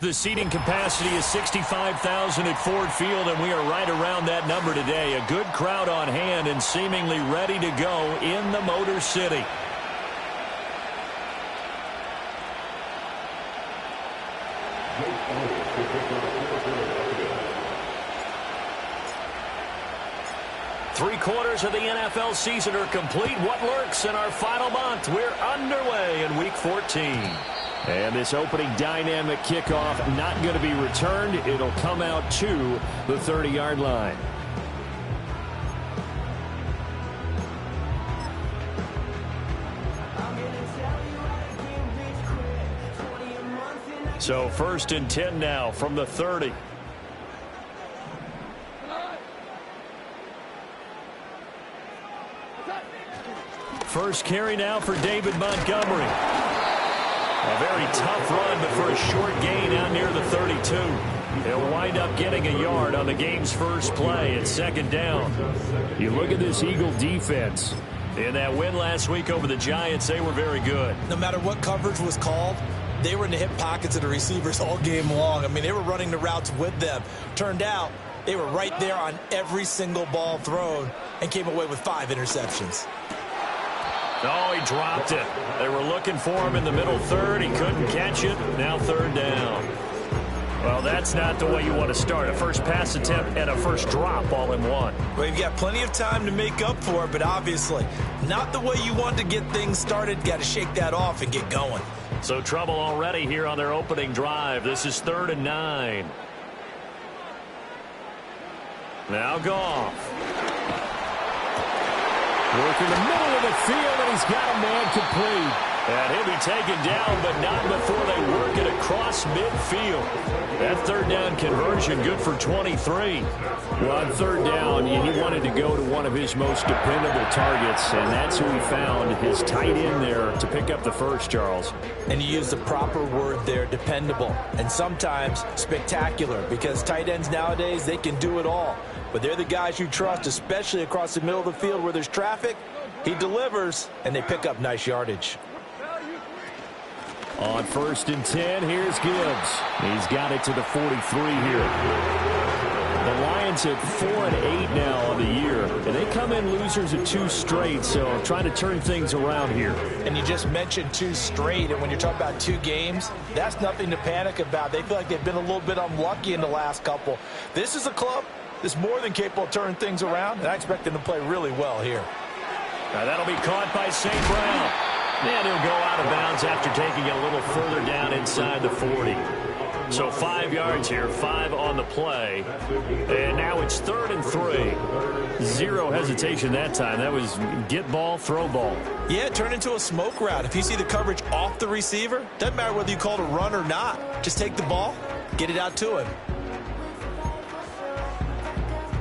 The seating capacity is 65,000 at Ford Field, and we are right around that number today. A good crowd on hand and seemingly ready to go in the Motor City. Three-quarters of the NFL season are complete. What lurks in our final month? We're underway in Week 14. And this opening dynamic kickoff not going to be returned. It'll come out to the 30-yard line. So 1st and 10 now from the 30. First carry now for David Montgomery. A very tough run, but for a short gain out near the 32. He'll wind up getting a yard on the game's first play at 2nd down. You look at this Eagle defense. In that win last week over the Giants, they were very good. No matter what coverage was called, they were in the hip pockets of the receivers all game long. I mean, they were running the routes with them. Turned out they were right there on every single ball thrown and came away with 5 interceptions. Oh, he dropped it. They were looking for him in the middle third. He couldn't catch it. Now 3rd down. Well, that's not the way you want to start. A first pass attempt and a first drop all in one. Well, you've got plenty of time to make up for it, but obviously not the way you want to get things started. Got to shake that off and get going. So trouble already here on their opening drive. This is 3rd and 9. Now Goff. Working the middle of the field, and he's got a man complete. And he'll be taken down, but not before they work it across midfield. That 3rd down conversion good for 23. Well, on 3rd down, he wanted to go to one of his most dependable targets, and that's who he found, his tight end there, to pick up the first, Charles. And you use the proper word there, dependable, and sometimes spectacular, because tight ends nowadays, they can do it all. But they're the guys you trust, especially across the middle of the field where there's traffic. He delivers, and they pick up nice yardage. On 1st and 10, here's Gibbs. He's got it to the 43 here. The Lions at 4-8 now on the year, and they come in losers of 2 straight, so trying to turn things around here. And you just mentioned 2 straight, and when you're talking about 2 games, that's nothing to panic about. They feel like they've been a little bit unlucky in the last couple. This is a club that's more than capable of turning things around, and I expect them to play really well here. Now that'll be caught by St. Brown. And he'll go out of bounds after taking it a little further down inside the 40. So 5 yards here, 5 on the play. And now it's 3rd and 3. Zero hesitation that time. That was get ball, throw ball. Yeah, turn into a smoke route. If you see the coverage off the receiver, doesn't matter whether you call it a run or not. Just take the ball, get it out to him.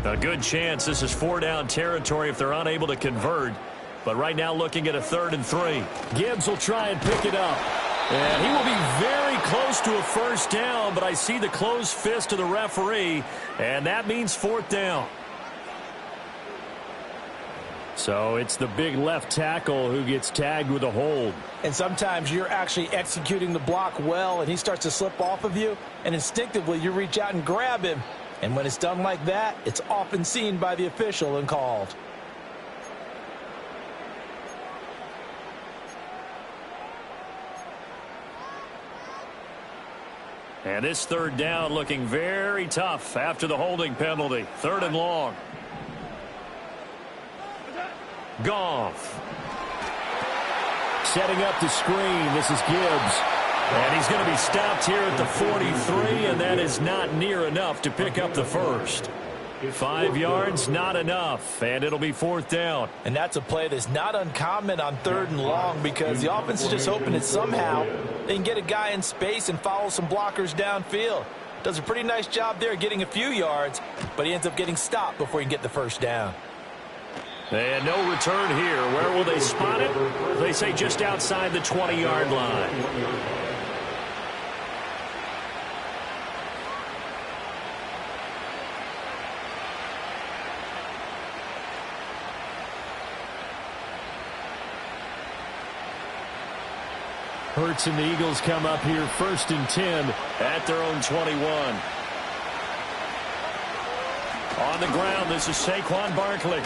A good chance this is 4-down territory if they're unable to convert. But right now looking at a 3rd and 3. Gibbs will try and pick it up. And he will be very close to a first down, but I see the closed fist of the referee, and that means 4th down. So it's the big left tackle who gets tagged with a hold. And sometimes you're actually executing the block well, and he starts to slip off of you, and instinctively you reach out and grab him. And when it's done like that, it's often seen by the official and called. And this 3rd down looking very tough after the holding penalty. 3rd and long. Goff. Setting up the screen. This is Gibbs. And he's going to be stopped here at the 43, and that is not near enough to pick up the first. 5 yards, not enough, and it'll be 4th down. And that's a play that's not uncommon on 3rd and long because the offense is just hoping that somehow they can get a guy in space and follow some blockers downfield. Does a pretty nice job there getting a few yards, but he ends up getting stopped before he can get the first down. And no return here. Where will they spot it? They say just outside the 20-yard line. Hurts and the Eagles come up here 1st and 10 at their own 21. On the ground, this is Saquon Barkley.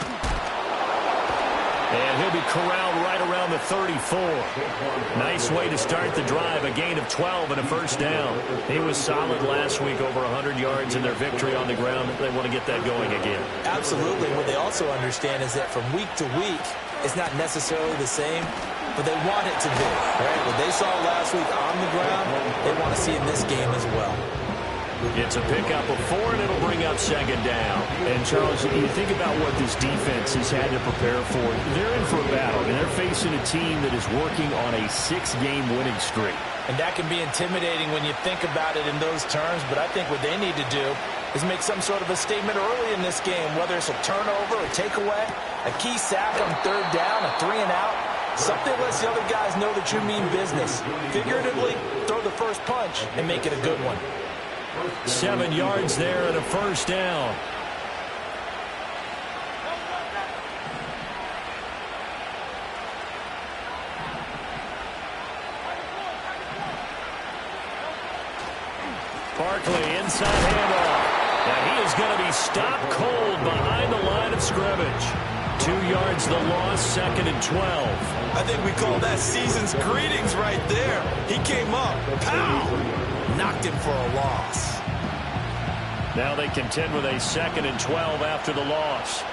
And he'll be corralled right around the 34. Nice way to start the drive. A gain of 12 and a first down. He was solid last week, over 100 yards in their victory on the ground. They want to get that going again. Absolutely. What they also understand is that from week to week, it's not necessarily the same, but they want it to be. Right? What they saw last week on the ground, they want to see in this game as well. It's a pickup of 4, and it'll bring up 2nd down. And, Charles, you think about what this defense has had to prepare for. They're in for a battle, and they're facing a team that is working on a 6-game winning streak. And that can be intimidating when you think about it in those terms, but I think what they need to do is make some sort of a statement early in this game, whether it's a turnover, a takeaway, a key sack on 3rd down, a 3-and-out. Something lets the other guys know that you mean business. Figuratively, throw the first punch and make it a good one. 7 yards there and a first down. Barkley inside handoff. And he is going to be stopped cold behind the line of scrimmage. 2 yards the loss, 2nd and 12. I think we call that season's greetings right there. He came up, pow! Knocked him for a loss. Now they contend with a 2nd and 12 after the loss.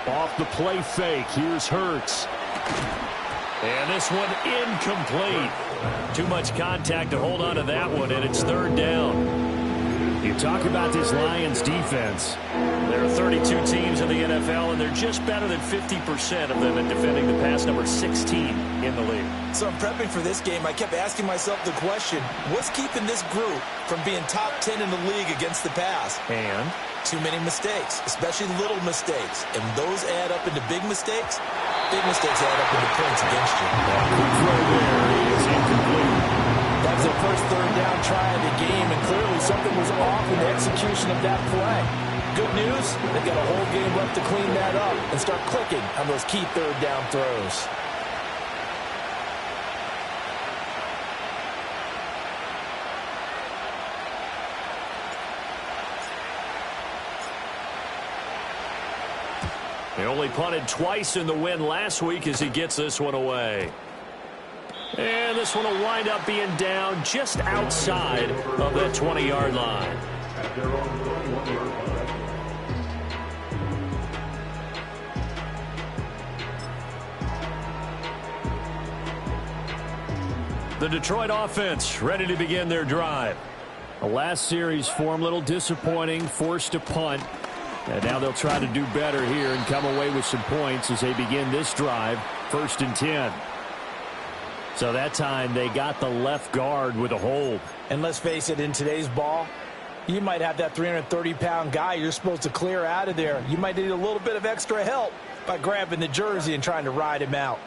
Off the play fake, here's Hurts. And this one incomplete. Too much contact to hold on to that one, and it's 3rd down. You talk about this Lions defense. There are 32 teams in the NFL, and they're just better than 50% of them at defending the pass, number 16 in the league. So in prepping for this game, I kept asking myself the question, what's keeping this group from being top 10 in the league against the pass? And too many mistakes, especially little mistakes. And those add up into big mistakes. Big mistakes add up into points against you. Quick throw there is incomplete. That was their first 3rd down try of the game, and clearly something was off in the execution of that play. Good news, they've got a whole game left to clean that up and start clicking on those key 3rd down throws. He only punted twice in the win last week as he gets this one away. And this one will wind up being down just outside of that 20-yard line. The Detroit offense ready to begin their drive. The last series form a little disappointing, forced to punt. And now they'll try to do better here and come away with some points as they begin this drive, 1st and 10. So that time they got the left guard with a hold. And let's face it, in today's ball, you might have that 330-pound guy you're supposed to clear out of there. You might need a little bit of extra help by grabbing the jersey and trying to ride him out.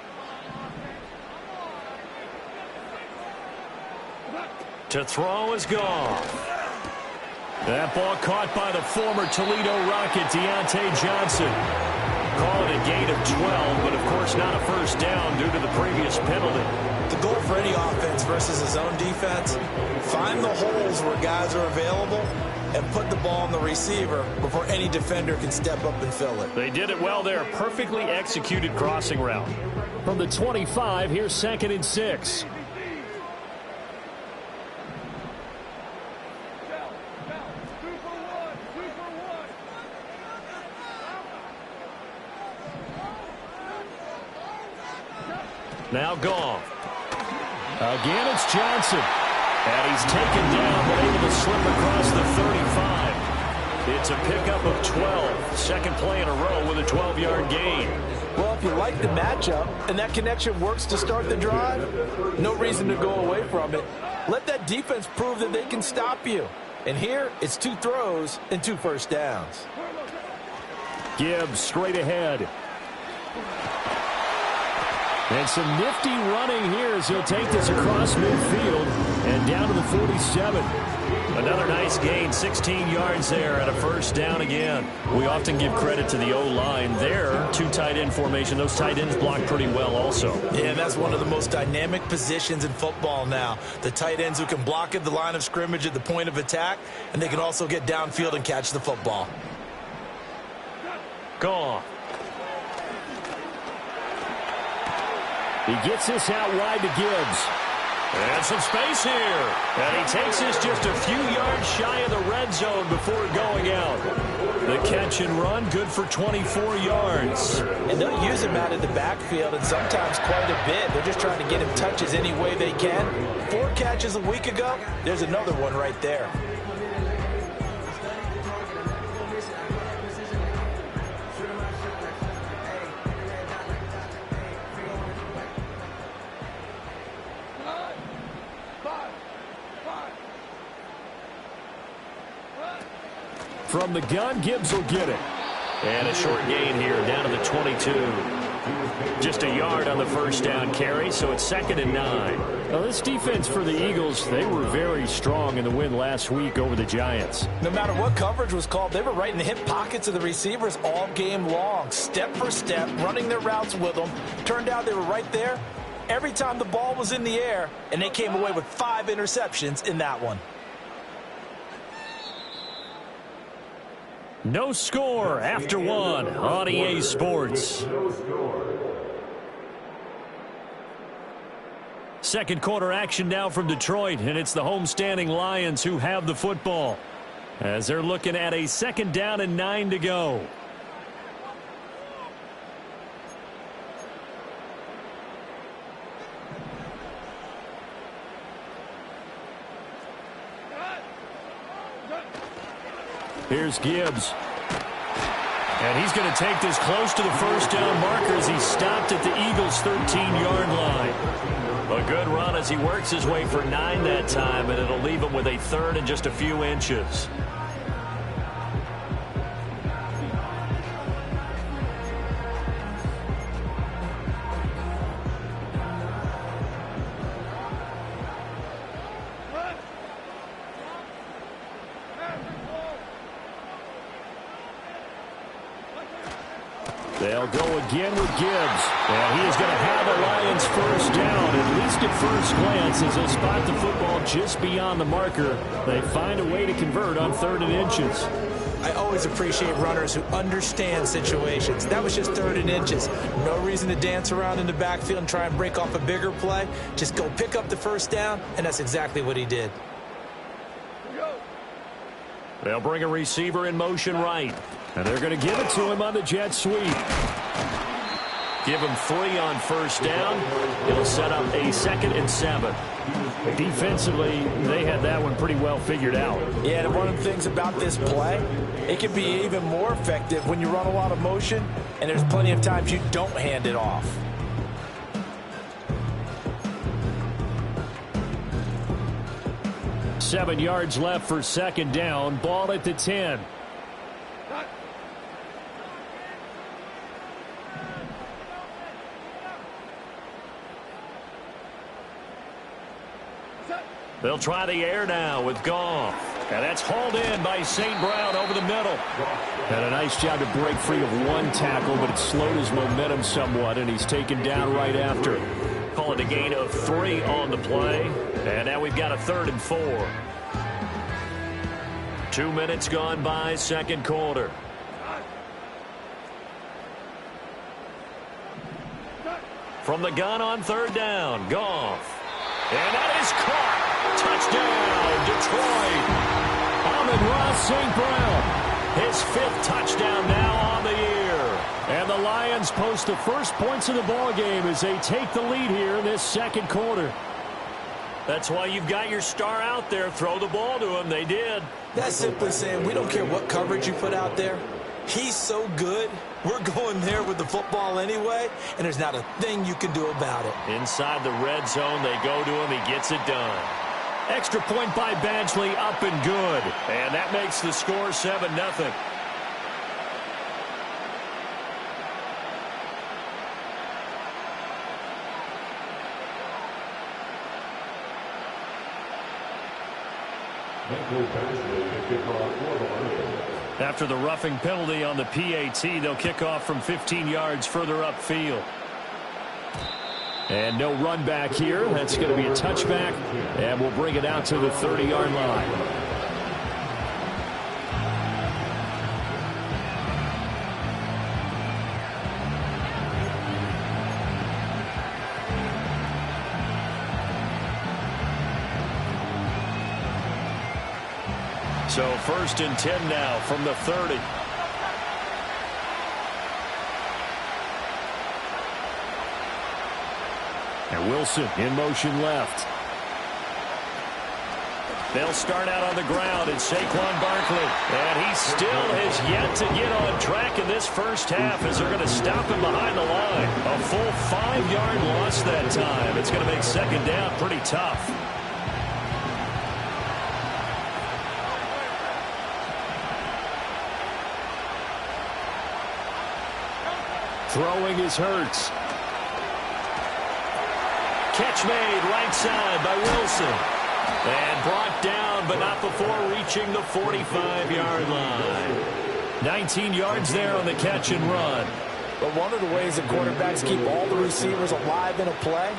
To throw is Goff. That ball caught by the former Toledo Rocket, Deontay Johnson. Call it a gain of 12, but of course not a first down due to the previous penalty. The goal for any offense versus his own defense, find the holes where guys are available and put the ball on the receiver before any defender can step up and fill it. They did it well there. Perfectly executed crossing route. From the 25, here's 2nd and 6. Now Goff. Again, it's Johnson. And he's taken down, but able to slip across the 35. It's a pickup of 12. Second play in a row with a 12-yard gain. Well, if you like the matchup and that connection works to start the drive, no reason to go away from it. Let that defense prove that they can stop you. And here, it's 2 throws and 2 first downs. Gibbs straight ahead. And some nifty running here as he'll take this across midfield and down to the 47. Another nice gain, 16 yards there and a first down again. We often give credit to the O-line there. Two tight end formation. Those tight ends block pretty well also. Yeah, and that's one of the most dynamic positions in football now. The tight ends who can block at the line of scrimmage at the point of attack, and they can also get downfield and catch the football. Gone. He gets this out wide to Gibbs. And some space here. And he takes this just a few yards shy of the red zone before going out. The catch and run, good for 24 yards. And they'll use him out of the backfield, and sometimes quite a bit. They're just trying to get him touches any way they can. 4 catches a week ago. There's another one right there. From the gun, Gibbs will get it. And a short gain here, down to the 22. Just a yard on the first down carry, so it's 2nd and 9. Now, this defense for the Eagles, they were very strong in the win last week over the Giants. No matter what coverage was called, they were right in the hip pockets of the receivers all game long, step for step, running their routes with them. Turned out they were right there every time the ball was in the air, and they came away with 5 interceptions in that one. No score after one on EA Sports. Second quarter action now from Detroit, and it's the homestanding Lions who have the football as they're looking at a 2nd down and 9 to go. Here's Gibbs. And he's going to take this close to the first down marker as he stopped at the Eagles' 13-yard line. A good run as he works his way for 9 that time, and it'll leave him with a 3rd and just a few inches. They'll go again with Gibbs. And he is going to have the Lions first down, at least at first glance, as they'll spot the football just beyond the marker. They find a way to convert on 3rd and inches. I always appreciate runners who understand situations. That was just 3rd and inches. No reason to dance around in the backfield and try and break off a bigger play. Just go pick up the first down, and that's exactly what he did. They'll bring a receiver in motion right. And they're going to give it to him on the jet sweep. Give him 3 on first down. It'll set up a 2nd and 7. Defensively, they had that one pretty well figured out. Yeah, and one of the things about this play, it can be even more effective when you run a lot of motion, and there's plenty of times you don't hand it off. Seven yards left for 2nd down. Ball at the 10. They'll try the air now with Goff. And that's hauled in by St. Brown over the middle. Had a nice job to break free of one tackle, but it slowed his momentum somewhat, and he's taken down right after. Call it a gain of 3 on the play. And now we've got a 3rd and 4. 2 minutes gone by, 2nd quarter. From the gun on 3rd down, Goff. And that is caught. Touchdown, Detroit. Amon-Ra St. Brown. His 5th touchdown now on the year. And the Lions post the first points of the ball game as they take the lead here in this 2nd quarter. That's why you've got your star out there. Throw the ball to him. They did. That's simply saying we don't care what coverage you put out there. He's so good. We're going there with the football anyway, and there's not a thing you can do about it. Inside the red zone, they go to him. He gets it done. Extra point by Badgley, up and good. And that makes the score 7-0. After the roughing penalty on the PAT, they'll kick off from 15 yards further upfield. And no run back here. That's going to be a touchback, and we'll bring it out to the 30-yard line. So 1st and 10 now from the 30. And Wilson in motion left. They'll start out on the ground, and Saquon Barkley. And he still has yet to get on track in this first half as they're going to stop him behind the line. A full 5-yard loss that time. It's going to make second down pretty tough. Throwing is Hurts. Catch made right side by Wilson. And brought down, but not before reaching the 45-yard line. 19 yards there on the catch and run. But one of the ways that quarterbacks keep all the receivers alive in a play,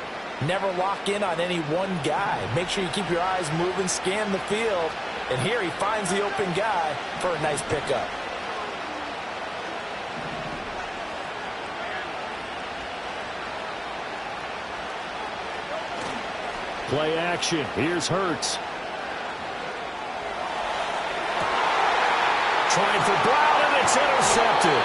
never lock in on any one guy. Make sure you keep your eyes moving, scan the field. And here he finds the open guy for a nice pickup. Play action. Here's Hurts. Trying for Brown, and it's intercepted.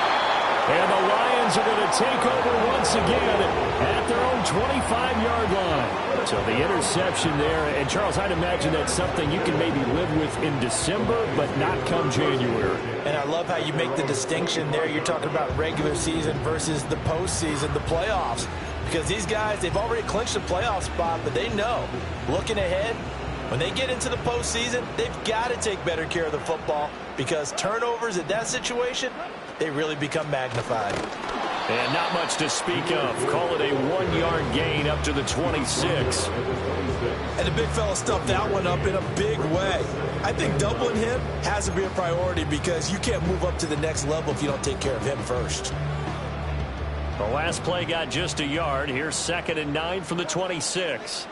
And the Lions are going to take over once again at their own 25-yard line. So the interception there. And, Charles, I'd imagine that's something you can maybe live with in December, but not come January. And I love how you make the distinction there. You're talking about regular season versus the postseason, the playoffs. Because these guys, they've already clinched a playoff spot, but they know, looking ahead, when they get into the postseason, they've got to take better care of the football because turnovers in that situation, they really become magnified. And not much to speak of. Call it a 1-yard gain up to the 26. And the big fella stuffed that one up in a big way. I think doubling him has to be a priority because you can't move up to the next level if you don't take care of him first. The last play got just a yard. Here's 2nd and 9 from the 26.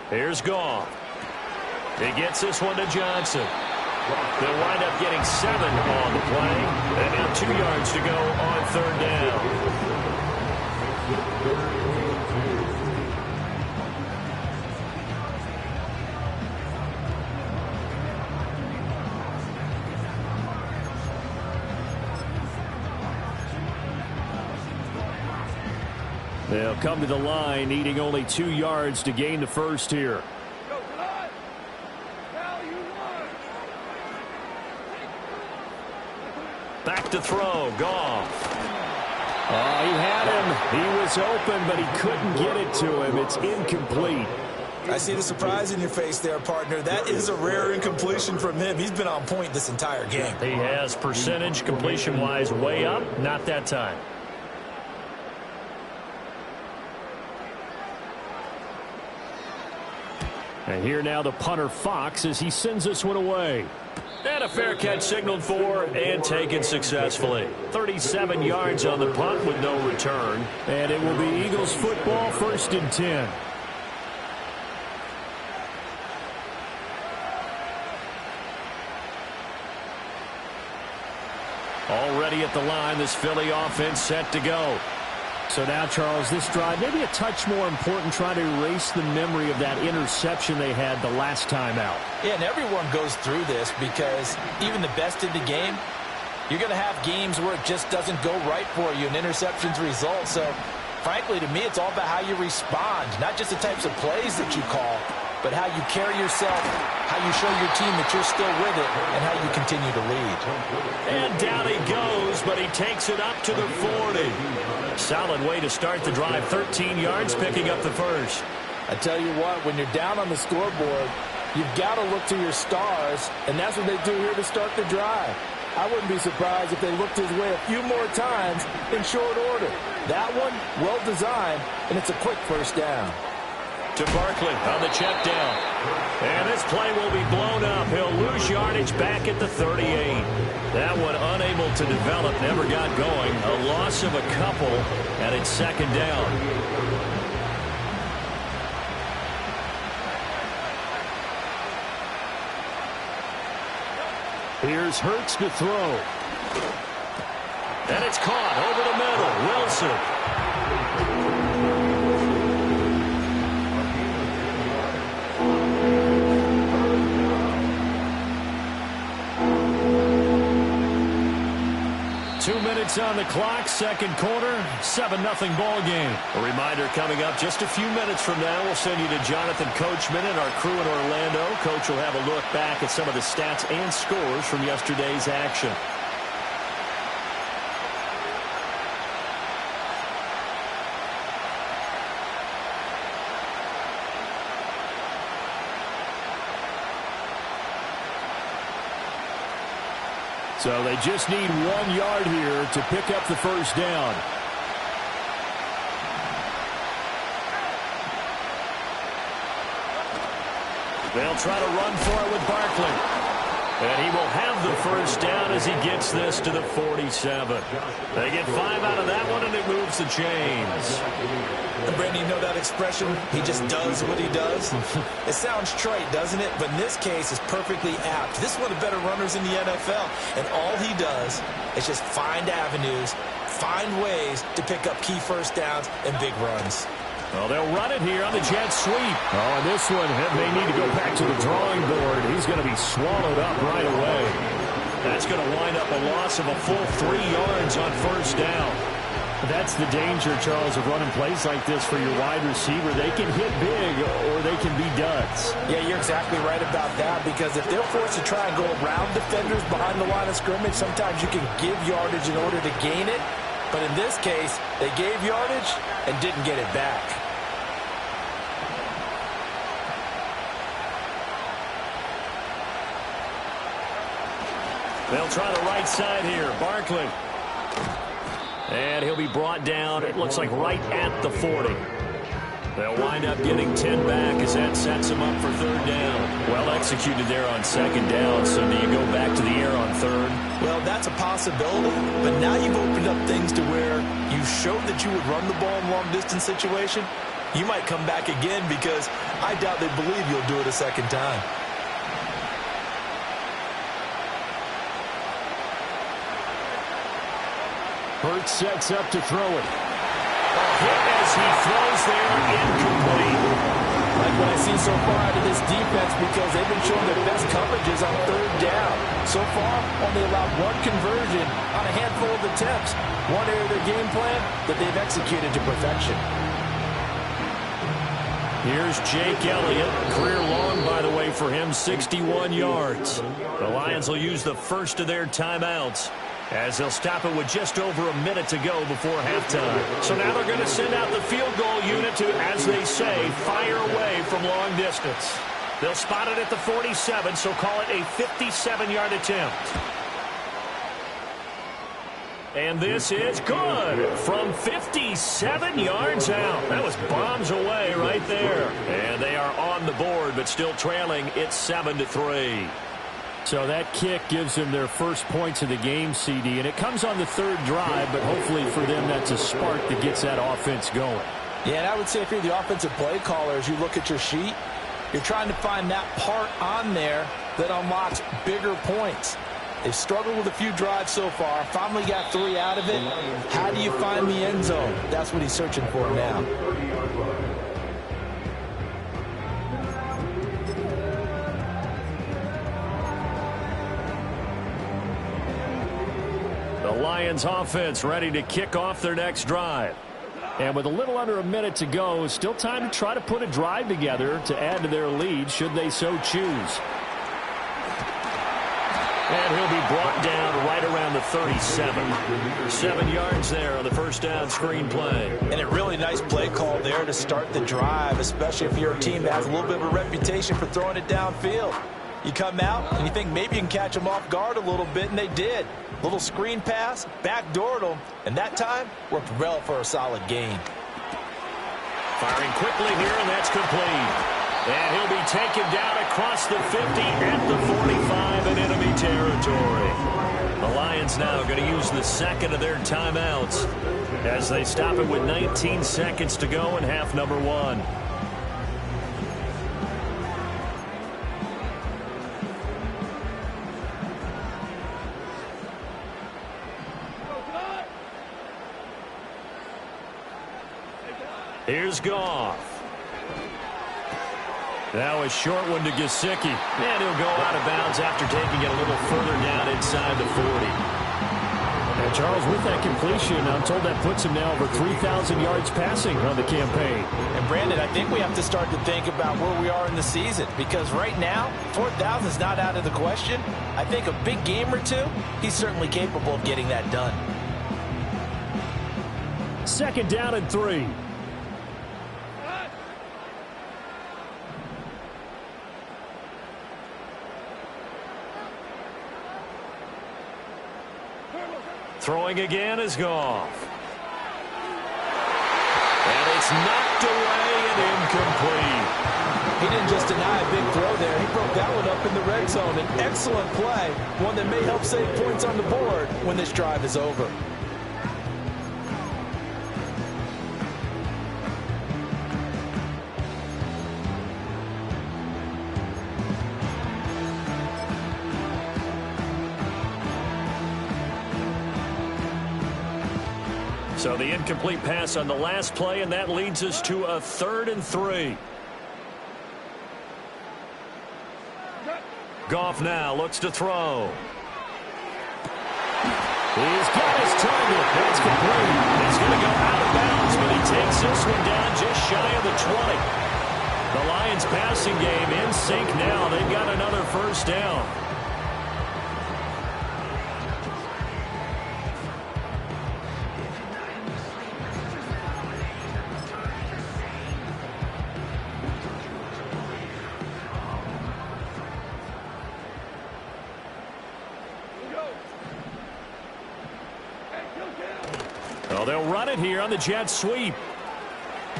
Here's Goff. He gets this one to Johnson. They'll wind up getting 7 on the play. And now 2 yards to go on 3rd down. They'll come to the line, needing only 2 yards to gain the first here. Back to throw, Goff. Oh, he had him. He was open, but he couldn't get it to him. It's incomplete. I see the surprise in your face there, partner. That is a rare incompletion from him. He's been on point this entire game. He has percentage completion-wise way up. Not that time. And here now the punter Fox as he sends this one away. And a fair catch signaled for and taken successfully. 37 yards on the punt with no return. And it will be Eagles football, 1st and 10. Already at the line, this Philly offense set to go. So now, Charles, this drive maybe a touch more important, trying to erase the memory of that interception they had the last time out. Yeah, and everyone goes through this because even the best in the game, you're going to have games where it just doesn't go right for you and interceptions result. So, frankly, to me, it's all about how you respond, not just the types of plays that you call, but how you carry yourself, how you show your team that you're still with it, and how you continue to lead. And down he goes, but he takes it up to the 40. Solid way to start the drive. 13 yards, picking up the first. I tell you what, when you're down on the scoreboard, you've got to look to your stars, and that's what they do here to start the drive. I wouldn't be surprised if they looked his way a few more times in short order. That one, well designed, and it's a quick first down. To Barkley on the check down. And this play will be blown up. He'll lose yardage back at the 38. That one unable to develop, never got going. A loss of a couple, and it's second down. Here's Hurts to throw. And it's caught over the middle. Wilson. 2 minutes on the clock, second quarter, 7-0 ball game. A reminder coming up just a few minutes from now. We'll send you to Jonathan Coachman and our crew in Orlando. Coach will have a look back at some of the stats and scores from yesterday's action. So they just need 1 yard here to pick up the first down. They'll try to run for it with Barkley. And he will have the first down as he gets this to the 47. They get 5 out of that one, and it moves the chains. And Brandon, you know that expression? He just does what he does. It sounds trite, doesn't it? But in this case, it's perfectly apt. This is one of the better runners in the NFL. And all he does is just find avenues, find ways to pick up key first downs and big runs. Well, they'll run it here on the jet sweep. Oh, and this one may need to go back to the drawing board. He's going to be swallowed up right away. That's going to wind up a loss of a full 3 yards on first down. That's the danger, Charles, of running plays like this for your wide receiver. They can hit big or they can be duds. Yeah, you're exactly right about that, because if they're forced to try and go around defenders behind the line of scrimmage, sometimes you can give yardage in order to gain it. But in this case, they gave yardage and didn't get it back. They'll try the right side here. Barkley. And he'll be brought down, it looks like right at the 40. They'll wind up getting 10 back as that sets them up for third down. Well executed there on second down, so do you go back to the air on third? Well, that's a possibility, but now you've opened up things to where you showed that you would run the ball in long-distance situation. You might come back again, because I doubt they believe you'll do it a second time. Hurts sets up to throw it. Hit as he throws there, incomplete. Like what I've seen so far out of this defense, because they've been showing their best coverages on third down. So far, only allowed 1 conversion on a handful of attempts. One area of their game plan that they've executed to perfection. Here's Jake Elliott. Career long, by the way, for him, 61 yards. The Lions will use the first of their timeouts, as they'll stop it with just over a minute to go before halftime. So now they're going to send out the field goal unit to, as they say, fire away from long distance. They'll spot it at the 47, so call it a 57-yard attempt. And this is good from 57 yards out. That was bombs away right there. And they are on the board, but still trailing. It's 7-3. So that kick gives them their first points of the game, CD, and it comes on the third drive, but hopefully for them that's a spark that gets that offense going. Yeah, and I would say if you're the offensive play caller, as you look at your sheet, you're trying to find that part on there that unlocks bigger points. They've struggled with a few drives so far, finally got 3 out of it. How do you find the end zone? That's what he's searching for now. The Lions offense ready to kick off their next drive. And with a little under a minute to go, still time to try to put a drive together to add to their lead should they so choose. And he'll be brought down right around the 37. 7 yards there on the first down screen play. And a really nice play call there to start the drive, especially if you're a team that has a little bit of a reputation for throwing it downfield. You come out and you think maybe you can catch them off guard a little bit, and they did. Little screen pass, backdoored them, and that time worked well for a solid gain. Firing quickly here, and that's complete. And he'll be taken down across the 50 at the 45 in enemy territory. The Lions now going to use the second of their timeouts as they stop it with 19 seconds to go in half number one. Here's Goff. Now a short one to Gesicki. And he'll go out of bounds after taking it a little further down inside the 40. And Charles, with that completion, I'm told that puts him now over 3,000 yards passing on the campaign. And Brandon, I think we have to start to think about where we are in the season, because right now, 4,000 is not out of the question. I think a big game or two, he's certainly capable of getting that done. Second down and 3. Throwing again is Goff. And it's knocked away and incomplete. He didn't just deny a big throw there. He broke that one up in the red zone. An excellent play, one that may help save points on the board when this drive is over. So the incomplete pass on the last play, and that leads us to a 3rd and 3. Goff now looks to throw. He's got his target. That's complete. It's going to go out of bounds, but he takes this one down just shy of the 20. The Lions passing game in sync now. They've got another first down. Well, they'll run it here on the jet sweep.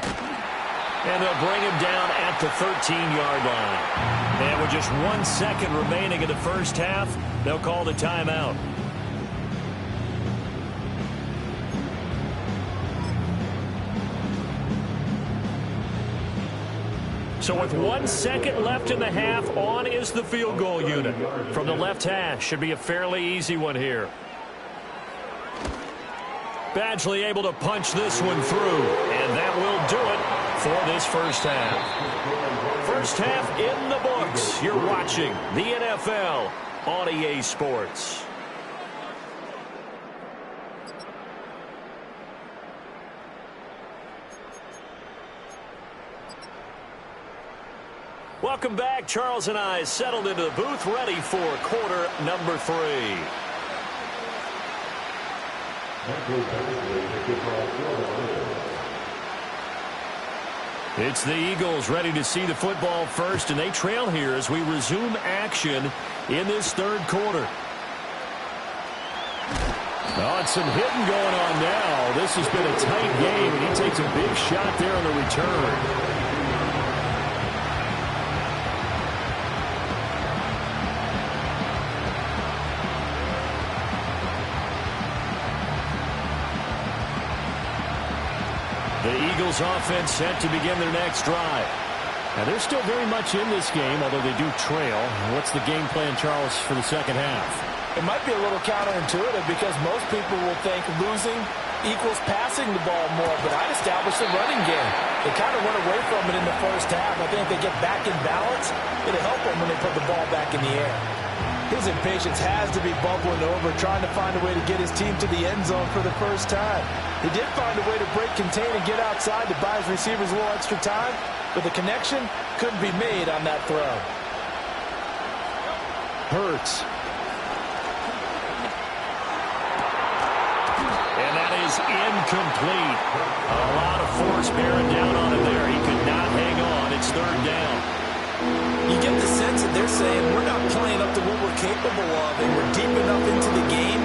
And they'll bring him down at the 13-yard line. And with just 1 second remaining in the first half, they'll call the timeout. So with 1 second left in the half, on is the field goal unit. From the left hash, should be a fairly easy one here. Badgley able to punch this one through, and that will do it for this first half. First half in the books. You're watching the NFL on EA Sports. Welcome back. Charles and I settled into the booth, ready for quarter number 3. It's the Eagles ready to see the football first, and they trail here as we resume action in this third quarter. Oh, and some hitting going on now. This has been a tight game, and he takes a big shot there on the return. The Eagles offense set to begin their next drive. Now, they're still very much in this game, although they do trail. What's the game plan, Charles, for the second half? It might be a little counterintuitive because most people will think losing equals passing the ball more, but I'd establish the running game. They kind of went away from it in the first half. I think if they get back in balance, it'll help them when they put the ball back in the air. His impatience has to be bubbling over, trying to find a way to get his team to the end zone for the first time. He did find a way to break contain and get outside to buy his receivers a little extra time, but the connection couldn't be made on that throw. Hurts. And that is incomplete. A lot of force bearing down on him there. He could not hang on. It's third down. You get the sense that they're saying we're not playing up to what we're capable of, and we're deep enough into the game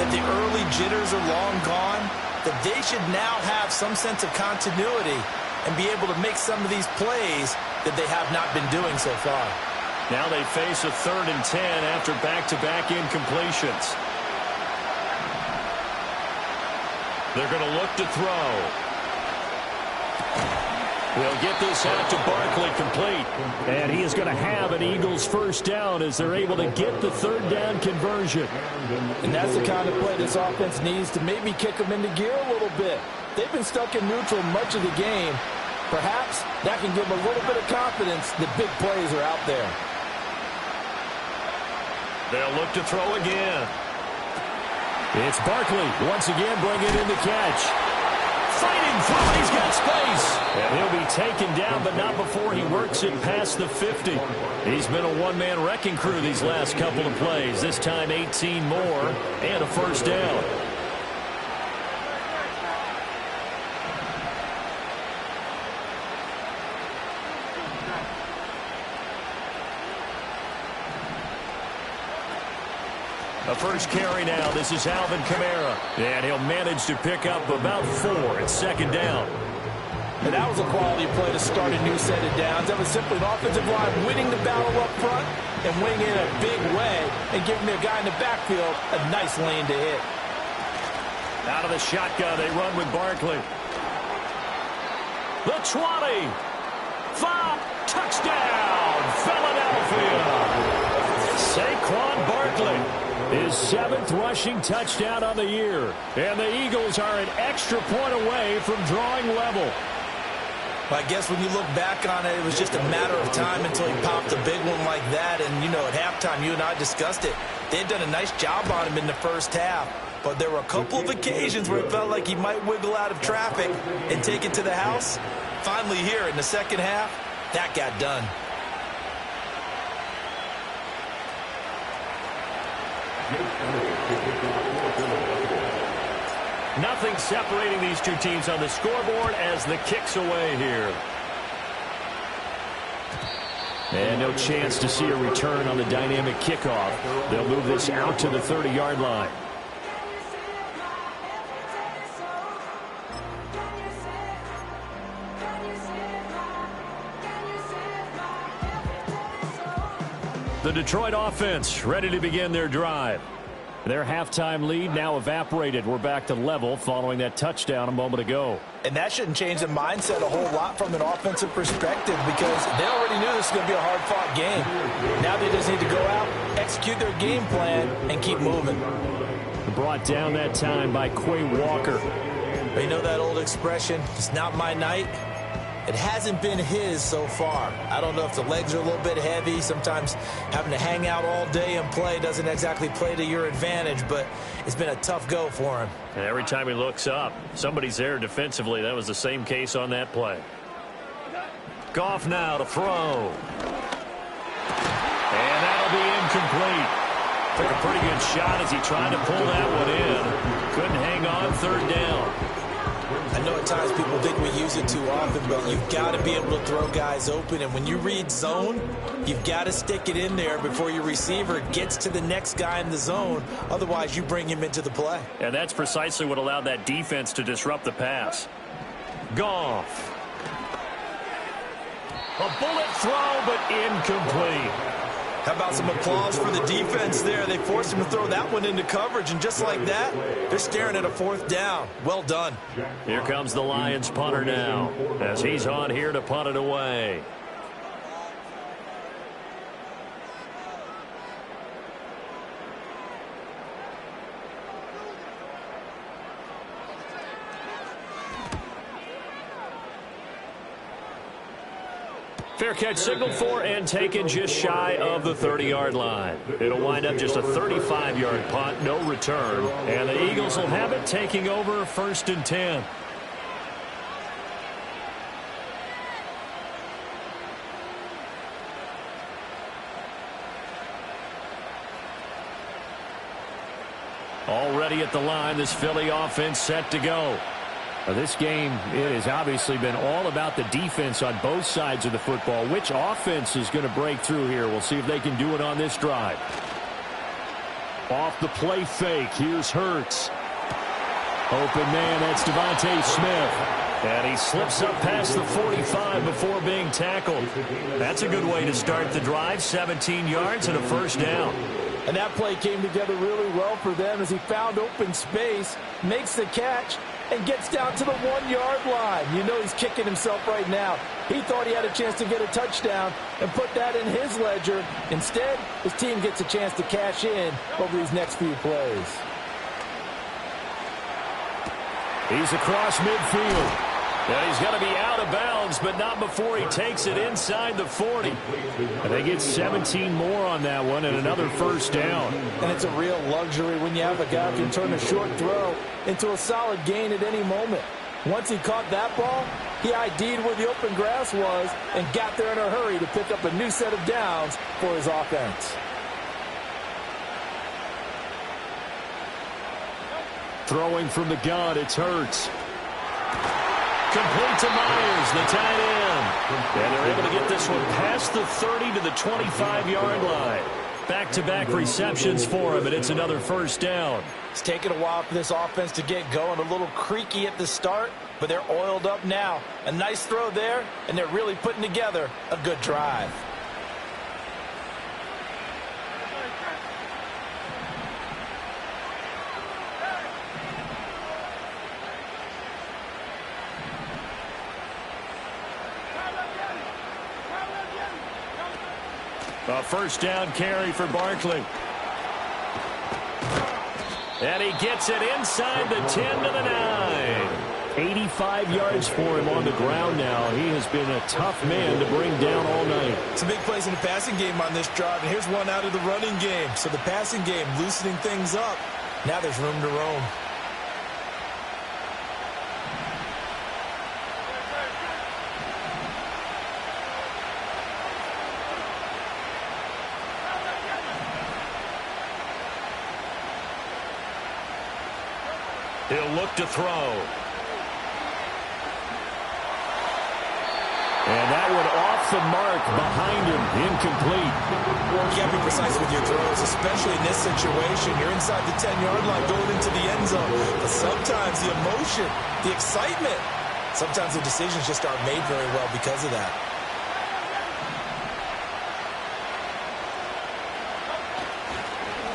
that the early jitters are long gone, that they should now have some sense of continuity and be able to make some of these plays that they have not been doing so far. Now they face a 3rd and 10 after back-to-back incompletions. They're going to look to throw. They'll get this out to Barkley, complete. And he is going to have an Eagles first down as they're able to get the 3rd down conversion. And that's the kind of play this offense needs to maybe kick them into gear a little bit. They've been stuck in neutral much of the game. Perhaps that can give them a little bit of confidence that big plays are out there. They'll look to throw again. It's Barkley once again bringing in the catch. Fighting through, he's got space. And he'll be taken down, but not before he works it past the 50. He's been a one-man wrecking crew these last couple of plays. This time 18 more and a first down. A first carry now. This is Alvin Kamara. And he'll manage to pick up about 4 at 2nd down. And that was a quality play to start a new set of downs. That was simply an offensive line winning the battle up front and winning in a big way and giving their guy in the backfield a nice lane to hit. Out of the shotgun, they run with Barkley. The 20. 5. Touchdown, Philadelphia. Saquon Barkley. His 7th rushing touchdown on the year. And the Eagles are an extra point away from drawing level. Well, I guess when you look back on it, it was just a matter of time until he popped a big one like that. And, you know, at halftime, you and I discussed it. They had done a nice job on him in the first half. But there were a couple of occasions where it felt like he might wiggle out of traffic and take it to the house. Finally here in the second half, that got done. Nothing separating these two teams on the scoreboard as the kick's away here. And no chance to see a return on the dynamic kickoff. They'll move this out to the 30-yard line. The Detroit offense ready to begin their drive. Their halftime lead now evaporated. We're back to level following that touchdown a moment ago. And that shouldn't change the mindset a whole lot from an offensive perspective because they already knew this was going to be a hard-fought game. Now they just need to go out, execute their game plan, and keep moving. Brought down that time by Quay Walker. But you know that old expression, it's not my night? It hasn't been his so far. I don't know if the legs are a little bit heavy. Sometimes having to hang out all day and play doesn't exactly play to your advantage, but it's been a tough go for him. And every time he looks up, somebody's there defensively. That was the same case on that play. Goff now to throw. And that'll be incomplete. Took a pretty good shot as he tried to pull that one in. Couldn't hang on, 3rd down. I know at times people think we use it too often, but you've got to be able to throw guys open. And when you read zone, you've got to stick it in there before your receiver gets to the next guy in the zone. Otherwise, you bring him into the play. And that's precisely what allowed that defense to disrupt the pass. Goff. A bullet throw, but incomplete. How about some applause for the defense there? They forced him to throw that one into coverage, and just like that, they're staring at a 4th down. Well done. Here comes the Lions punter now as he's on here to punt it away. Fair catch signaled for and taken just shy of the 30-yard line. It'll wind up just a 35-yard punt, no return. And the Eagles will have it taking over 1st and 10. Already at the line, this Philly offense set to go. This game, it has obviously been all about the defense on both sides of the football. Which offense is going to break through here? We'll see if they can do it on this drive. Off the play fake. Here's Hurts. Open man, that's Devontae Smith. And he slips up past the 45 before being tackled. That's a good way to start the drive. 17 yards and a first down. And that play came together really well for them as he found open space, makes the catch, and gets down to the 1-yard line. You know he's kicking himself right now. He thought he had a chance to get a touchdown and put that in his ledger. Instead, his team gets a chance to cash in over these next few plays. He's across midfield. And he's going to be out of bounds, but not before he takes it inside the 40. And they get 17 more on that one and another first down. And it's a real luxury when you have a guy who can turn a short throw into a solid gain at any moment. Once he caught that ball, he ID'd where the open grass was and got there in a hurry to pick up a new set of downs for his offense. Throwing from the gun, it's Hurts. Complete to Myers, the tight end. And they're able to get this one past the 30 to the 25-yard line. Back-to-back receptions for him, and it's another first down. It's taken a while for this offense to get going. A little creaky at the start, but they're oiled up now. A nice throw there, and they're really putting together a good drive. A first down carry for Barkley. And he gets it inside the 10 to the 9. 85 yards for him on the ground now. He has been a tough man to bring down all night. Some big plays in the passing game on this drive, and here's one out of the running game. So the passing game loosening things up. Now there's room to roam. He'll look to throw. And that one off the mark behind him, incomplete. You got to be precise with your throws, especially in this situation. You're inside the 10-yard line going into the end zone. But sometimes the emotion, the excitement, sometimes the decisions just aren't made very well because of that.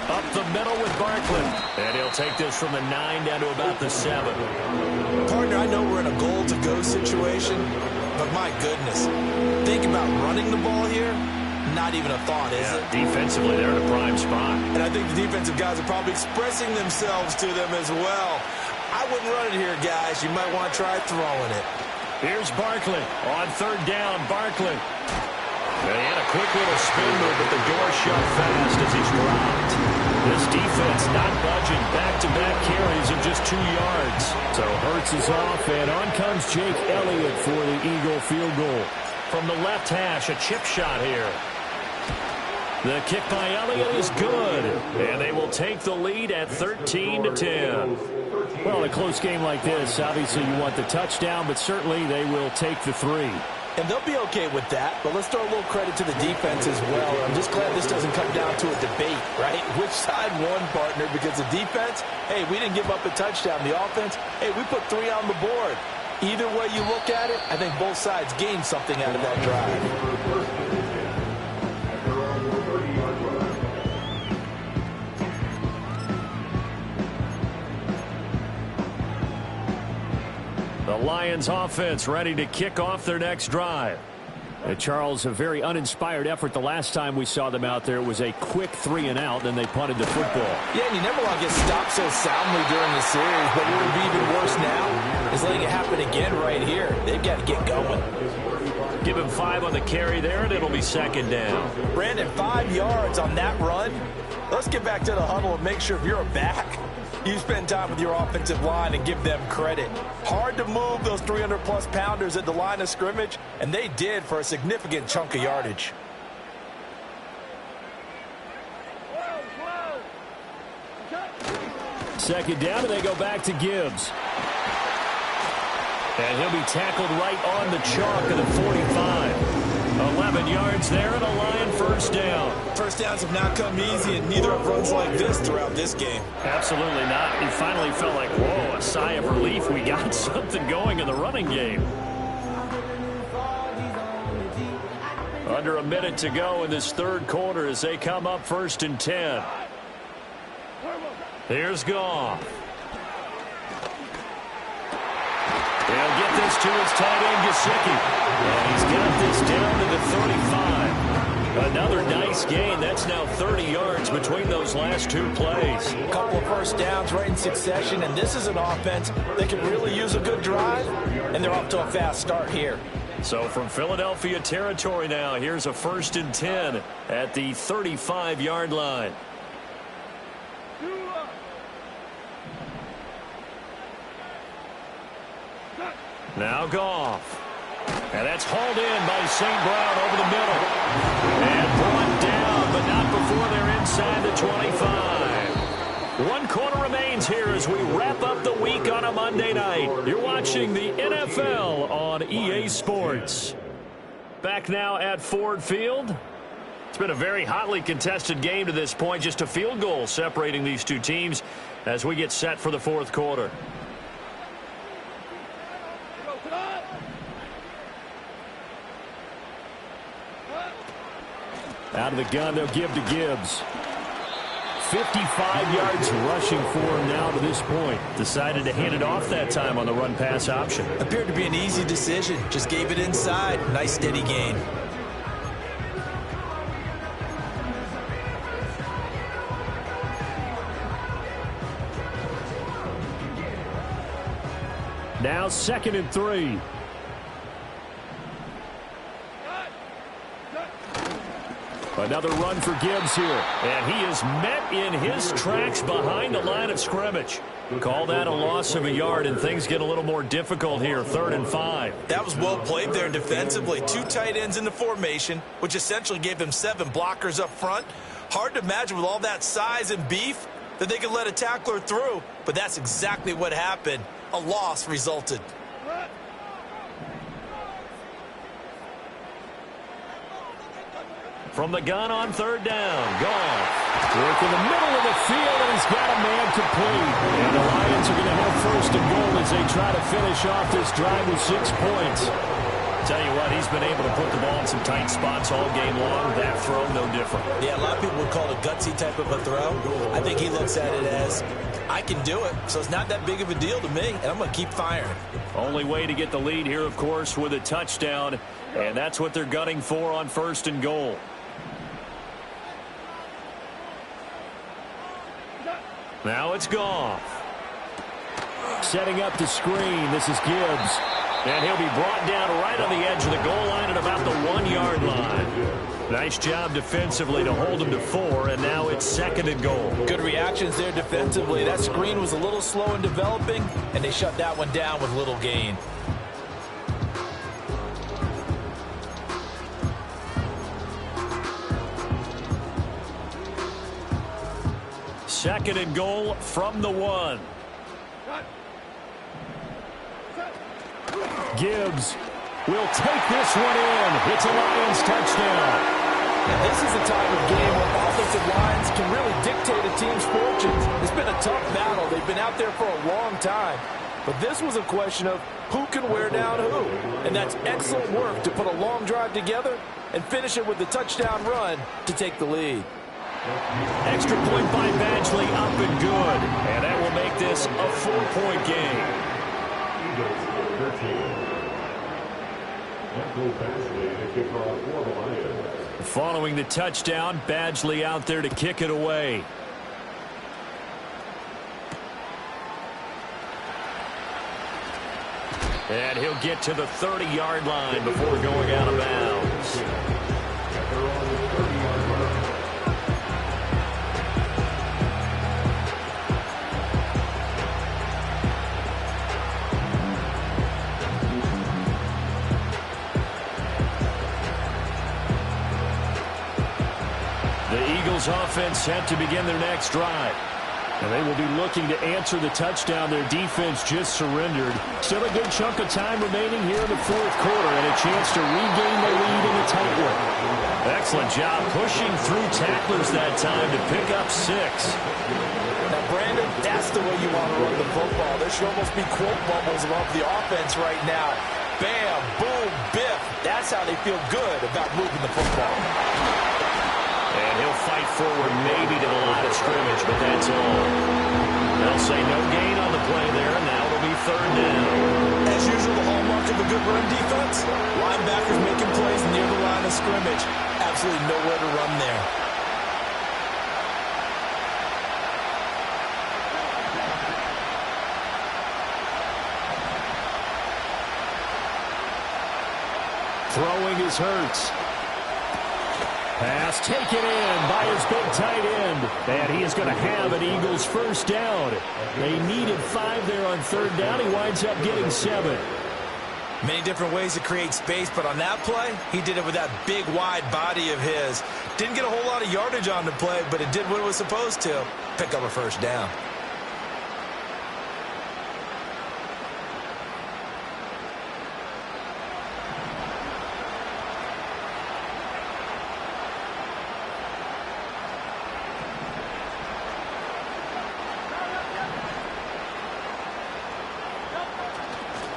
Up the middle with Barkley. And he'll take this from the 9 down to about the 7. Partner, I know we're in a goal-to-go situation, but my goodness, think about running the ball here. Not even a thought, is it? Defensively, they're in a prime spot. And I think the defensive guys are probably expressing themselves to them as well. I wouldn't run it here, guys. You might want to try throwing it. Here's Barkley on third down. Barkley. And he had a quick little spin move, but the door shut fast as he's dropped. This defense not budging. Back-to-back carries of just 2 yards. So Hurts is off, and on comes Jake Elliott for the Eagle field goal. From the left hash, a chip shot here. The kick by Elliott is good. And they will take the lead at 13-10. Well, in a close game like this, obviously you want the touchdown, but certainly they will take the 3. And they'll be okay with that, but let's throw a little credit to the defense as well. I'm just glad this doesn't come down to a debate, right? Which side won, partner? Because the defense, hey, we didn't give up a touchdown. The offense, hey, we put 3 on the board. Either way you look at it, I think both sides gained something out of that drive. The Lions offense ready to kick off their next drive. Charles, a very uninspired effort the last time we saw them out there. It was a quick 3 and out, then they punted the football. Yeah, and you never want to get stopped so soundly during the series, but what would be even worse now is letting it happen again right here. They've got to get going. Give him 5 on the carry there, and it'll be second down. Brandon, 5 yards on that run. Let's get back to the huddle and make sure if you're a back, you spend time with your offensive line and give them credit. Hard to move those 300-plus pounders at the line of scrimmage, and they did for a significant chunk of yardage. Second down, and they go back to Gibbs. And he'll be tackled right on the chalk of the 45. 11 yards there and a Lion first down. First downs have not come easy, and neither have runs like this throughout this game. Absolutely not. He finally felt like, whoa, a sigh of relief. We got something going in the running game. Under a minute to go in this third quarter as they come up 1st and 10. Here's Goff. He'll get this to his tight end, Gesicki. And he's got this down to the 35. Another nice gain. That's now 30 yards between those last two plays. A couple of first downs right in succession, and this is an offense that can really use a good drive, and they're off to a fast start here. So from Philadelphia territory now, here's a 1st and 10 at the 35-yard line. Now Goff. And that's hauled in by St. Brown over the middle. And brought down, but not before they're inside the 25. 1 quarter remains here as we wrap up the week on a Monday night. You're watching the NFL on EA Sports. Back now at Ford Field. It's been a very hotly contested game to this point. Just a field goal separating these two teams as we get set for the fourth quarter. Out of the gun, they'll give to Gibbs. 55 yards rushing for him now to this point. Decided to hand it off that time on the run-pass option. Appeared to be an easy decision. Just gave it inside. Nice steady gain. Now 2nd and 3. Another run for Gibbs here. And he is met in his tracks behind the line of scrimmage. Call that a loss of a yard, and things get a little more difficult here. 3rd and 5. That was well played there defensively. 2 tight ends in the formation, which essentially gave them 7 blockers up front. Hard to imagine with all that size and beef that they could let a tackler through, but that's exactly what happened. A loss resulted. From the gun on 3rd down. Goff. Work in the middle of the field, and he's got a man complete. And the Lions are going to have 1st and goal as they try to finish off this drive with 6 points. Tell you what, he's been able to put the ball in some tight spots all game long. That throw, no different. Yeah, a lot of people would call it a gutsy type of a throw. I think he looks at it as, I can do it, so it's not that big of a deal to me, and I'm going to keep firing. Only way to get the lead here, of course, with a touchdown, and that's what they're gunning for on 1st and goal. Now it's Goff. Setting up the screen. This is Gibbs. And he'll be brought down right on the edge of the goal line at about the 1-yard line. Nice job defensively to hold him to 4, and now it's 2nd and goal. Good reactions there defensively. That screen was a little slow in developing, and they shut that one down with little gain. Second and goal from the 1. Gibbs will take this one in. It's a Lions touchdown. And this is the type of game where offensive lines can really dictate a team's fortunes. It's been a tough battle. They've been out there for a long time. But this was a question of who can wear down who. And that's excellent work to put a long drive together and finish it with the touchdown run to take the lead. Extra point by Badgley, up and good. And that will make this a 4-point game. Following the touchdown, Badgley out there to kick it away. And he'll get to the 30-yard line before going out of bounds. The Eagles offense set to begin their next drive. And they will be looking to answer the touchdown their defense just surrendered. Still a good chunk of time remaining here in the fourth quarter and a chance to regain the lead in a tight one. Excellent job pushing through tacklers that time to pick up 6. Now, Brandon, that's the way you want to run the football. There should almost be quote bubbles above the offense right now. Bam, boom, biff. That's how they feel good about moving the football. And he'll fight forward maybe to the line of scrimmage, but that's all. They'll say no gain on the play there, and now it'll be 3rd down. As usual, the hallmark of a good run defense, linebackers making plays near the line of scrimmage. Absolutely nowhere to run there. Throwing is Hurts. Pass taken in by his big tight end. And he is going to have an Eagles first down. They needed 5 there on 3rd down. He winds up getting 7. Many different ways to create space, but on that play, he did it with that big, wide body of his. Didn't get a whole lot of yardage on the play, but it did what it was supposed to. Pick up a first down.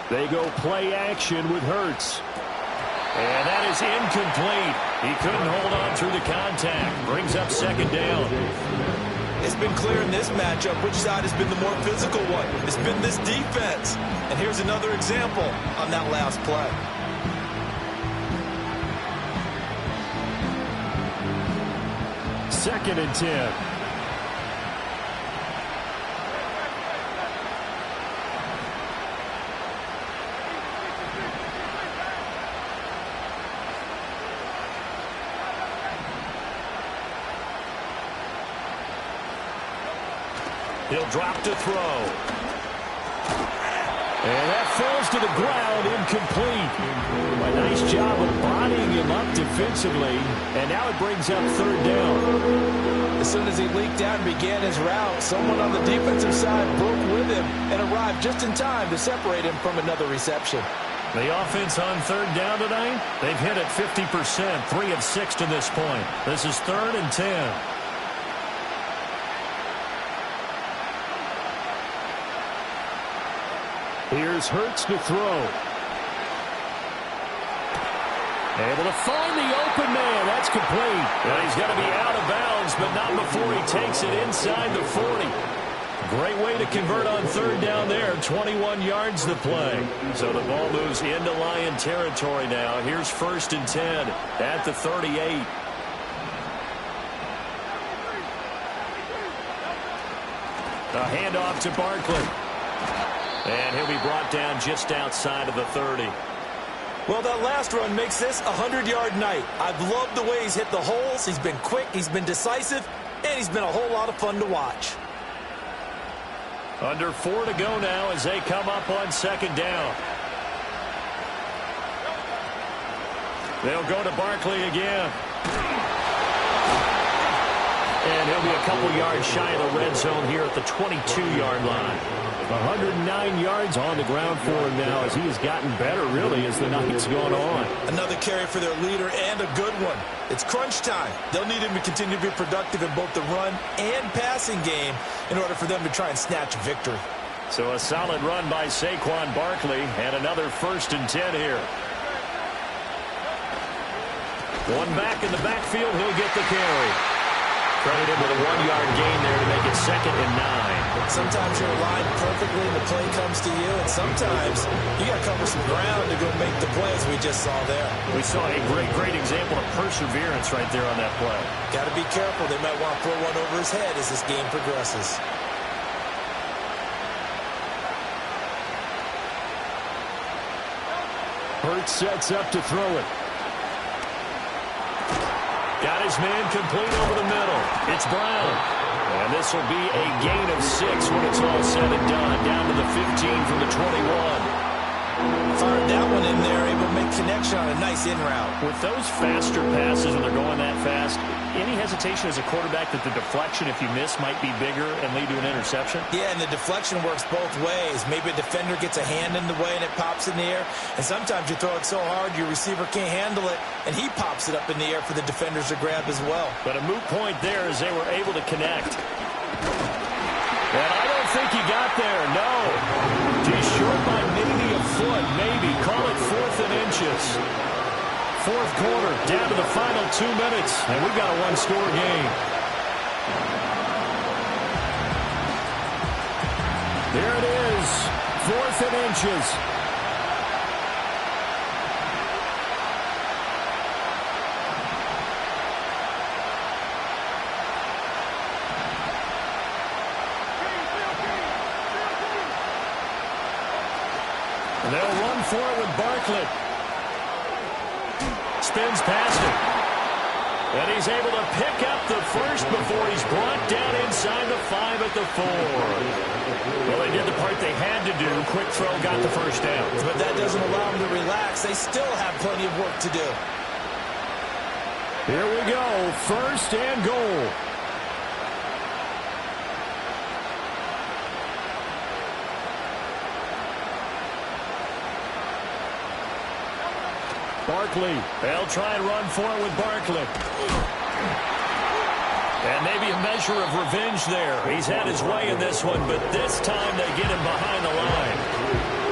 They go play action with Hurts. And that is incomplete. He couldn't hold on through the contact. Brings up 2nd down. It's been clear in this matchup which side has been the more physical one. It's been this defense. And here's another example on that last play. Second and 10. He'll drop to throw. And that falls to the ground, incomplete. A nice job of bodying him up defensively. And now it brings up 3rd down. As soon as he leaked out and began his route, someone on the defensive side broke with him and arrived just in time to separate him from another reception. The offense on 3rd down tonight, they've hit it 50%, 3 of 6 to this point. This is 3rd and 10. Here's Hurts to throw. Able to find the open man. That's complete. Well, he's got to be out of bounds, but not before he takes it inside the 40. Great way to convert on 3rd down there. 21 yards to play. So the ball moves into Lion territory now. Here's 1st and 10 at the 38. A handoff to Barkley. And he'll be brought down just outside of the 30. Well, that last run makes this a 100-yard night. I've loved the way he's hit the holes. He's been quick, he's been decisive, and he's been a whole lot of fun to watch. Under 4 to go now as they come up on 2nd down. They'll go to Barkley again. And he'll be a couple yards shy of the red zone here at the 22-yard line. 109 yards on the ground for him now as he has gotten better, really, as the night's gone on. Another carry for their leader and a good one. It's crunch time. They'll need him to continue to be productive in both the run and passing game in order for them to try and snatch a victory. So a solid run by Saquon Barkley and another 1st and 10 here. One back in the backfield, he'll get the carry. Credit him with a 1-yard gain there to make it 2nd and 9. Sometimes you're aligned perfectly and the play comes to you, and sometimes you got to cover some ground to go make the plays we just saw there. We saw a great example of perseverance right there on that play. Got to be careful. They might want to throw one over his head as this game progresses. Hurts sets up to throw it. Got his man complete over the middle. It's Brown. And this will be a gain of 6 when it's all said and done. Down to the 15 from the 21. Fired that one in there, able to make connection on a nice in route. With those faster passes when they're going that fast, any hesitation as a quarterback that the deflection, if you miss, might be bigger and lead to an interception? Yeah, and the deflection works both ways. Maybe a defender gets a hand in the way and it pops in the air. And sometimes you throw it so hard your receiver can't handle it, and he pops it up in the air for the defenders to grab as well. But a moot point there as they were able to connect. And I don't think he got there, no. He's short by maybe a foot, maybe. Call it 4th and inches. Fourth quarter, down to the final 2 minutes, and we've got a one-score game. There it is, 4th and inches. And they'll run for it with Barkley. Spins past it. And he's able to pick up the first before he's brought down inside the 5 at the 4. Well, they did the part they had to do. Quick throw got the first down. But that doesn't allow them to relax. They still have plenty of work to do. Here we go. 1st and goal. Barkley. They'll try and run for it with Barkley. And maybe a measure of revenge there. He's had his way in this one, but this time they get him behind the line.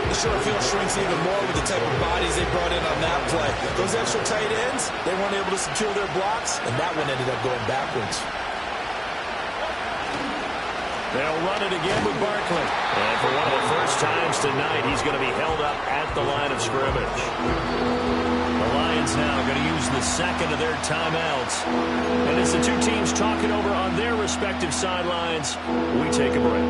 The short field shrinks even more with the type of bodies they brought in on that play. Those extra tight ends, they weren't able to secure their blocks, and that one ended up going backwards. They'll run it again with Barkley. And for one of the first times tonight, he's going to be held up at the line of scrimmage. The Lions now going to use the second of their timeouts. And as the two teams talk it over on their respective sidelines, we take a break.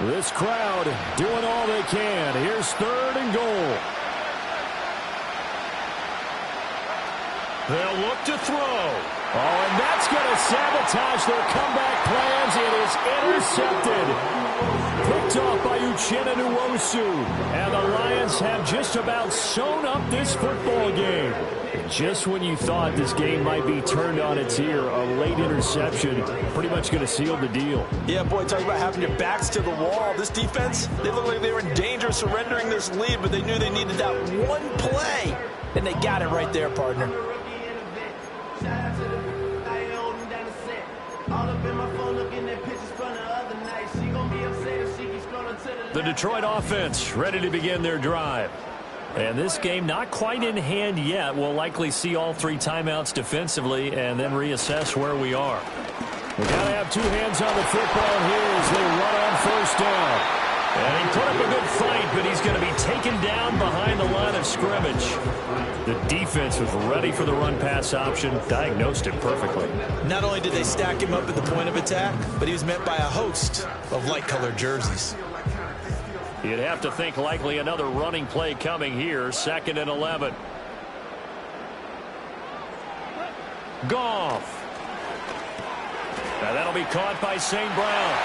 This crowd doing all they can. Here's 3rd and goal. They'll look to throw. Oh, and that's going to sabotage their comeback plans. It is intercepted. Picked off by Uchenna Nwosu. And the Lions have just about sewn up this football game. And just when you thought this game might be turned on its ear, a late interception pretty much going to seal the deal. Yeah, boy, talk about having your backs to the wall. This defense, they look like they were in danger of surrendering this lead, but they knew they needed that one play. And they got it right there, partner. The Detroit offense ready to begin their drive. And this game not quite in hand yet. We'll likely see all 3 timeouts defensively and then reassess where we are. We got to have 2 hands on the football here as they run on 1st down. And he put up a good fight, but he's going to be taken down behind the line of scrimmage. The defense was ready for the run-pass option, diagnosed it perfectly. Not only did they stack him up at the point of attack, but he was met by a host of light-colored jerseys. You'd have to think likely another running play coming here, 2nd and 11. Goff. Now that'll be caught by St. Brown.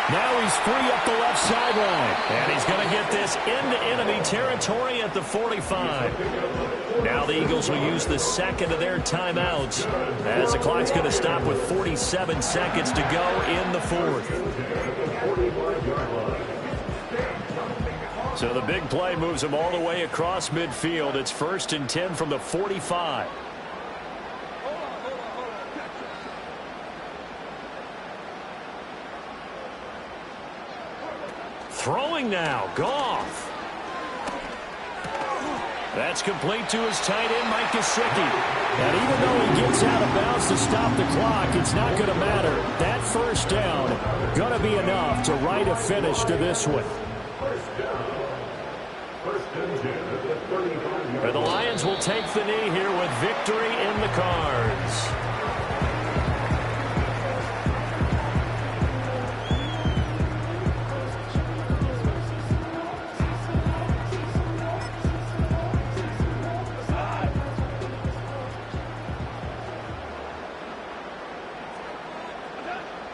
Now he's free up the left sideline. And he's going to get this into enemy territory at the 45. Now the Eagles will use the 2nd of their timeouts as the clock's going to stop with 47 seconds to go in the 4th. So the big play moves them all the way across midfield. It's 1st and 10 from the 45. Throwing now, Goff. That's complete to his tight end, Mike Gesicki. And even though he gets out of bounds to stop the clock, it's not going to matter. That 1st down going to be enough to write a finish to this one. And the Lions will take the knee here with victory in the cards.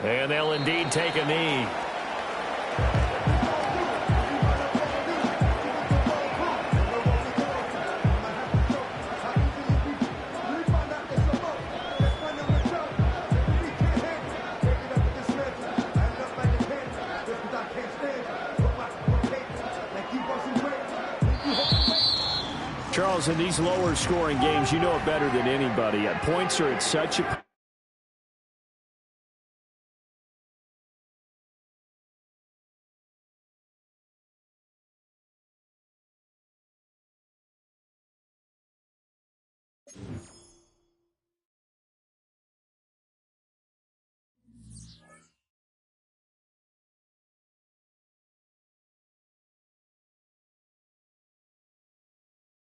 And they'll indeed take a knee. Charles, in these lower scoring games, you know it better than anybody. Points are at such a